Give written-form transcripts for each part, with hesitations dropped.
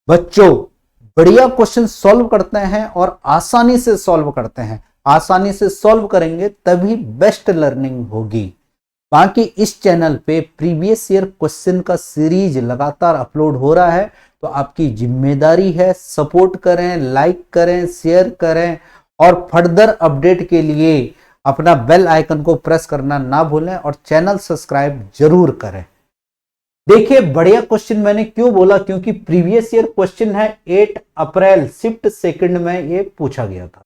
बच्चों बढ़िया question solve करते हैं और आसानी से सॉल्व करते हैं। आसानी से सॉल्व करेंगे तभी बेस्ट लर्निंग होगी। बाकी इस चैनल पे प्रीवियस ईयर क्वेश्चन का सीरीज लगातार अपलोड हो रहा है, तो आपकी जिम्मेदारी है सपोर्ट करें, लाइक करें, शेयर करें और फर्दर अपडेट के लिए अपना बेल आइकन को प्रेस करना ना भूलें और चैनल सब्सक्राइब जरूर करें। देखिए बढ़िया क्वेश्चन मैंने क्यों बोला, क्योंकि प्रीवियस ईयर क्वेश्चन है 8 अप्रैल शिफ्ट सेकंड में ये पूछा गया था।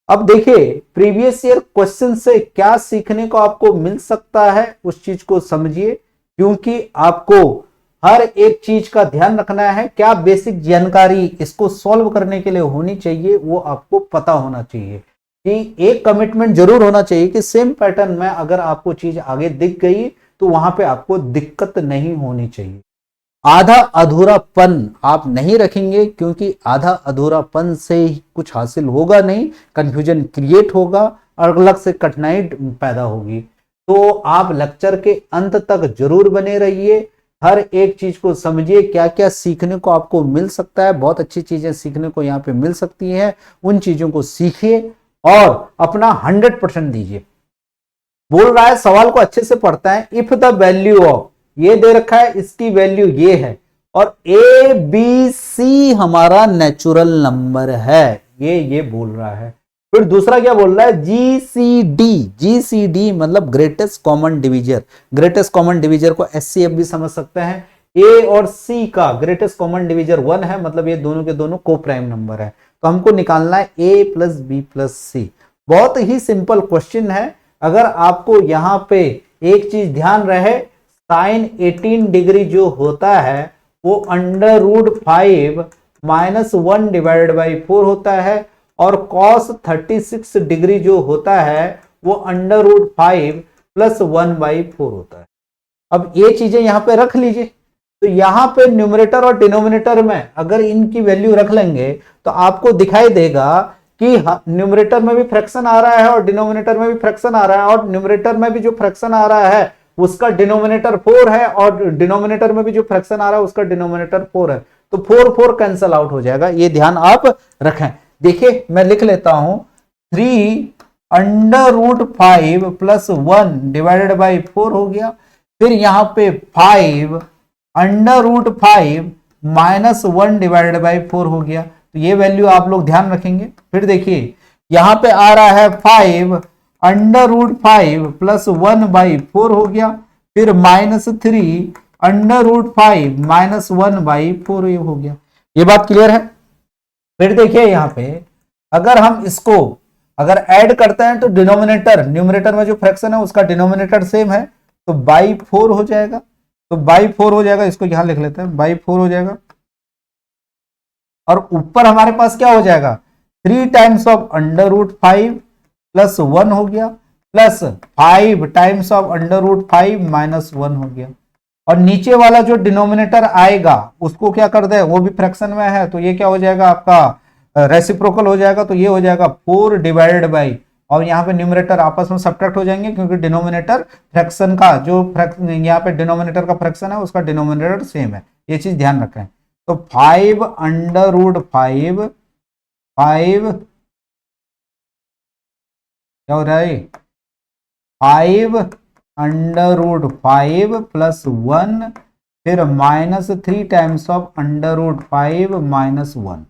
अब देखिए प्रीवियस ईयर क्वेश्चन से क्या सीखने को आपको मिल सकता है उस चीज को समझिए, क्योंकि आपको हर एक चीज का ध्यान रखना है। क्या बेसिक जानकारी इसको सॉल्व करने के लिए होनी चाहिए वो आपको पता होना चाहिए कि एक कमिटमेंट जरूर होना चाहिए कि सेम पैटर्न में अगर आपको चीज आगे दिख गई तो वहां पे आपको दिक्कत नहीं होनी चाहिए। आधा अधूरापन आप नहीं रखेंगे, क्योंकि आधा अधूरापन से ही कुछ हासिल होगा नहीं, कंफ्यूजन क्रिएट होगा और अलग से कठिनाई पैदा होगी। तो आप लेक्चर के अंत तक जरूर बने रहिए, हर एक चीज को समझिए, क्या क्या सीखने को आपको मिल सकता है। बहुत अच्छी चीजें सीखने को यहाँ पे मिल सकती हैं, उन चीजों को सीखिए और अपना 100% दीजिए। बोल रहा है सवाल को अच्छे से पढ़ता है। इफ द वैल्यू ऑफ, ये दे रखा है, इसकी वैल्यू ये है और ए बी सी हमारा नेचुरल नंबर है, ये बोल रहा है। फिर दूसरा क्या बोल रहा है, जीसीडी मतलब greatest common divisor. Greatest common divisor को एचसीएफ भी समझ सकते हैं। ए और सी का ग्रेटेस्ट कॉमन डिवीजर 1 है, मतलब ये दोनों के दोनों को प्राइम नंबर है। तो हमको निकालना है ए प्लस बी प्लस सी। बहुत ही सिंपल क्वेश्चन है। अगर आपको यहां पे एक चीज ध्यान रहे, साइन 18 डिग्री जो होता है वो √5 - 1 डिवाइडेड बाई 4 होता है और cos 36 डिग्री जो होता है वो √5 + 1/4 होता है। अब ये चीजें यहां पे रख लीजिए। तो यहां पे न्यूमरेटर और डिनोमिनेटर में अगर इनकी वैल्यू रख लेंगे तो आपको दिखाई देगा कि न्यूमरेटर में भी फ्रैक्शन आ रहा है और डिनोमिनेटर में भी फ्रैक्शन आ रहा है, और न्यूमरेटर में भी जो फ्रैक्शन आ रहा है उसका डिनोमिनेटर 4 है और डिनोमिनेटर में भी जो फ्रैक्शन आ रहा है उसका डिनोमिनेटर 4 है। तो 4 कैंसल आउट हो जाएगा, ये ध्यान आप रखें। देखिए मैं लिख लेता हूं, 3 √5 + 1 डिवाइडेड बाई 4 हो गया। फिर यहां पे 5 √5 - 1 डिवाइडेड बाई 4 हो गया। तो ये वैल्यू आप लोग ध्यान रखेंगे। फिर देखिए यहां पे आ रहा है 5 √5 + 1/4 हो गया। फिर -3 √5 - 1/4 ये हो गया। ये बात क्लियर है। फिर देखिए यहां पे अगर हम इसको अगर ऐड करते हैं तो डिनोमिनेटर न्यूमरेटर में जो फ्रैक्शन है उसका डिनोमिनेटर सेम है, तो /4 हो जाएगा। तो /4 हो जाएगा, इसको यहां लिख लेते हैं, /4 हो जाएगा। और ऊपर हमारे पास क्या हो जाएगा, 3 टाइम्स ऑफ √5 + 1 हो गया, प्लस 5 टाइम्स ऑफ √5 - 1 हो गया। और नीचे वाला जो डिनोमिनेटर आएगा उसको क्या कर दे, वो भी फ्रैक्शन में है, तो ये क्या हो जाएगा आपका रेसिप्रोकल हो जाएगा। तो ये हो जाएगा 4 डिवाइडेड बाई, और यहाँ पे न्यूमरेटर आपस में सब्ट्रैक्ट हो जाएंगे क्योंकि डिनोमिनेटर फ्रैक्शन का जो यहाँ पे डिनोमिनेटर का फ्रैक्शन है उसका डिनोमिनेटर सेम है। ये चीज ध्यान रखें। तो 5 √5 क्या हो रहा है, 5 √5 + 1 फिर -3 टाइम्स ऑफ √5 - 1।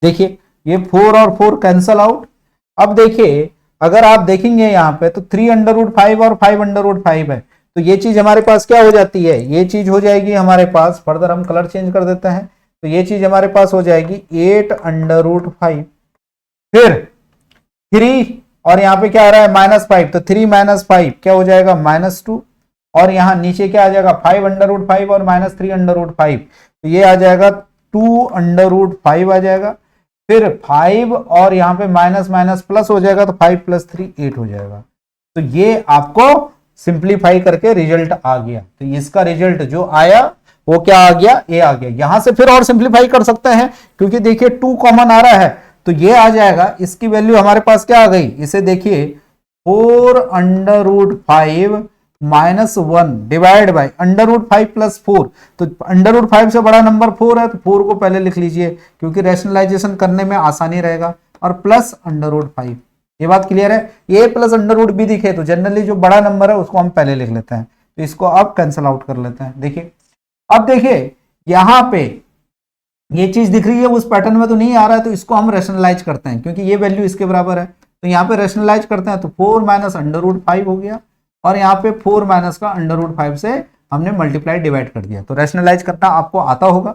देखिए ये 4 और 4 कैंसल आउट। अब देखिए अगर आप देखेंगे यहाँ पे तो 3 √5 और 5 √5 है, तो ये चीज हमारे पास क्या हो जाती है, ये चीज हो जाएगी हमारे पास, फर्दर हम कलर चेंज कर देते हैं, तो ये चीज हमारे पास हो जाएगी 8 √5। फिर 3 और यहाँ पे क्या आ रहा है -5, तो 3 - 5 क्या हो जाएगा -2, और यहाँ नीचे क्या आ जाएगा 5 √5 और -3 √5, तो ये आ जाएगा 2 √5 आ जाएगा। फिर 5 और यहाँ पे माइनस प्लस हो जाएगा, तो 5 + 3 8 हो जाएगा। तो ये आपको सिंप्लीफाई करके रिजल्ट आ गया। तो इसका रिजल्ट जो आया वो क्या आ गया, ए आ गया। यहां से फिर और सिंप्लीफाई कर सकते हैं क्योंकि देखिए 2 कॉमन आ रहा है, तो ये आ जाएगा। इसकी वैल्यू हमारे पास क्या आ गई, इसे देखिए 4 √5 -1 डिवाइड बाई √5 प्लस 4। तो √5 से बड़ा नंबर 4 है तो 4 को पहले लिख लीजिए क्योंकि रैशनलाइजेशन करने में आसानी रहेगा, और प्लस √5। ये बात क्लियर है। ए प्लस √b दिखे तो जनरली जो बड़ा नंबर है उसको हम पहले लिख लेते हैं, तो इसको अब कैंसिल आउट कर लेते हैं। देखिए अब देखिए यहां पे ये चीज दिख रही है, उस पैटर्न में तो नहीं आ रहा है, तो इसको हम रैशनलाइज करते हैं क्योंकि ये वैल्यू इसके बराबर है, तो यहाँ पे रैशनलाइज करते हैं तो 4 माइनस √5 हो गया, और यहाँ पे 4 माइनस का √5 से हमने मल्टीप्लाई डिवाइड कर दिया। तो रैशनलाइज करना आपको आता होगा।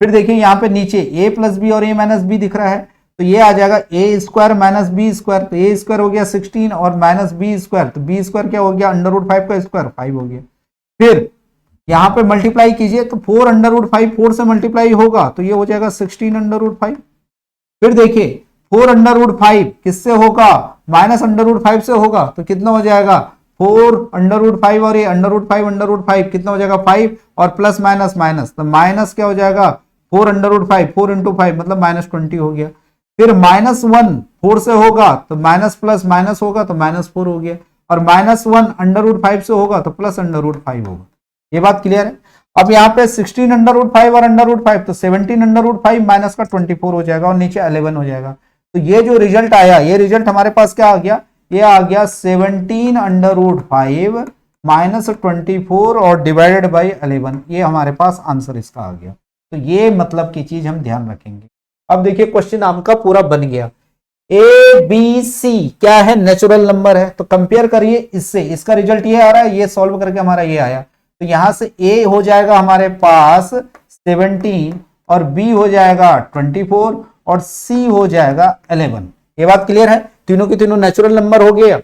फिर देखिए यहाँ पे नीचे a प्लस बी और a माइनस बी दिख रहा है, तो ये आ जाएगा a square minus B square, तो a स्क्वायर हो गया 16 और माइनस बी स्क्वायर, तो b स्क्वायर क्या हो गया √5 का स्क्वायर 5 हो गया। फिर यहाँ पे मल्टीप्लाई कीजिए तो 4 √5 4 से मल्टीप्लाई होगा तो ये हो जाएगा 16 √5। फिर देखिए 4 √5 किससे होगा, माइनस √5 से होगा, तो कितना हो जाएगा 4 √5 और ये √5 कितना हो जाएगा 5, और प्लस माइनस माइनस, तो माइनस क्या हो जाएगा 4 √5 4 × 5 मतलब -20 हो गया। फिर -1 4 से होगा तो माइनस प्लस माइनस होगा तो -4 हो गया, और -1 √5 से होगा तो प्लस √5 होगा। ये बात क्लियर है। अब यहाँ पे 16 √5 और √5 तो 17 √5 माइनस का 24 हो जाएगा और नीचे 11 हो जाएगा। तो ये जो रिजल्ट आया, ये रिजल्ट हमारे पास क्या आ गया, ये आ गया 17 √5 माइनस 24 और डिवाइडेड बाई 11। ये हमारे पास आंसर इसका आ गया। तो ये मतलब की चीज हम ध्यान रखेंगे। अब देखिए क्वेश्चन आपका पूरा बन गया। ए बी सी क्या है, नेचुरल नंबर है, तो कंपेयर करिए इससे, इसका रिजल्ट ये आ रहा है, ये सॉल्व करके हमारा ये आया, तो यहां से a हो जाएगा हमारे पास 17 और b हो जाएगा 24 और c हो जाएगा 11। ये बात क्लियर है। तीनों के तीनों नेचुरल नंबर हो गया,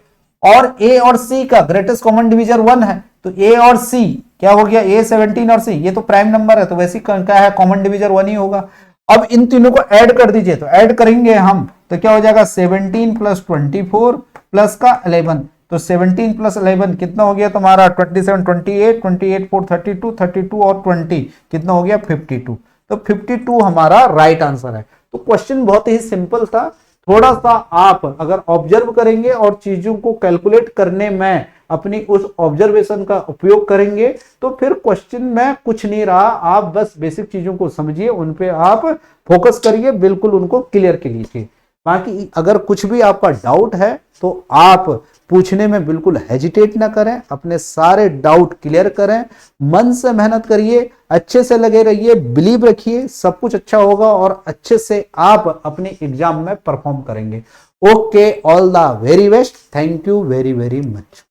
और a और c का ग्रेटेस्ट कॉमन डिवीजर 1 है, तो a और c क्या हो गया, a 17 और c ये तो प्राइम नंबर है, तो वैसे क्या है कॉमन डिवीजर 1 ही होगा। अब इन तीनों को ऐड कर दीजिए, तो ऐड करेंगे हम तो क्या हो जाएगा 17 प्लस 24 प्लस का 11, तो 17 प्लस 11 कितना हो गया तुम्हारा 27 28 28 4 32 32 और 20 कितना हो गया 52। तो 52 हमारा राइट आंसर है। तो क्वेश्चन बहुत ही सिंपल था, थोड़ा सा आप अगर ऑब्जर्व करेंगे और चीजों को कैलकुलेट करने में अपनी उस ऑब्जर्वेशन का उपयोग करेंगे तो फिर क्वेश्चन में कुछ नहीं रहा। आप बस बेसिक चीजों को समझिए, उन पे आप फोकस करिए, बिल्कुल उनको क्लियर कीजिए। बाकी अगर कुछ भी आपका डाउट है तो आप पूछने में बिल्कुल हेजिटेट ना करें, अपने सारे डाउट क्लियर करें, मन से मेहनत करिए, अच्छे से लगे रहिए, बिलीव रखिए, सब कुछ अच्छा होगा और अच्छे से आप अपने एग्जाम में परफॉर्म करेंगे। Okay, all the very best, thank you very very much.